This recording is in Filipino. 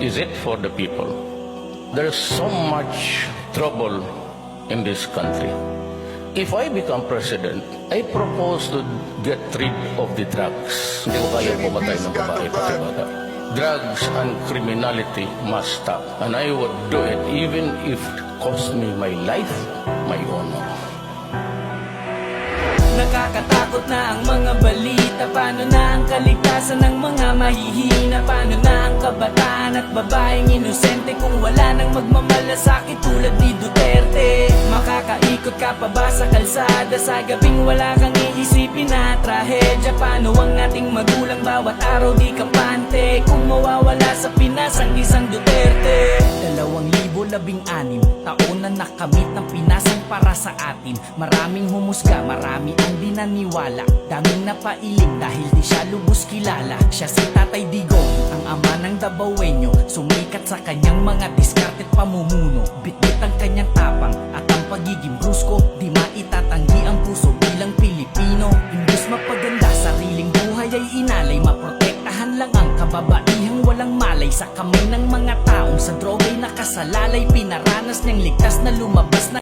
is it for the people? There's so much trouble in this country. If I become president, I propose to get rid of the drugs. Hindi ko kaya pumatay ng babae pati bata. Drugs and criminality must stop. And I would do it even if it cost me my life, my honor. Nakakatakot na ang mga balita. Paano na ang kaligtasan ng mga mahihina? Paano na ang kabataan at babaeng inosente kung wala nang magmamalasakit tulad ni Duterte? Makakaikot ka pa ba sa kalsada sa gabing wala kang iisipin na trahedya? Paano ang ating magulang bawat araw di kampante kung mawawala sa Pinas ang isang Duterte? 2016 taon na nakamit ng pinasan para sa atin. Maraming humusga, marami ang di naniwala. Daming napailing dahil di siya lubos kilala. Siya si Tatay Digong, ang ama ng Dabawenyo. Sumikat sa kanyang mga diskarte't pamumuno. Bitbit ang kanyang tapang at ang pagiging brusko. Di maitatanggi ang puso bilang Pilipino. Imbes mapaganda, sariling buhay ay inalay. Maprotektahan lang ang kababaihang walang malay. Sa kamay ng mga taong sa droga'y nakasalalay. Pinaranas niyang ligtas na lumabas na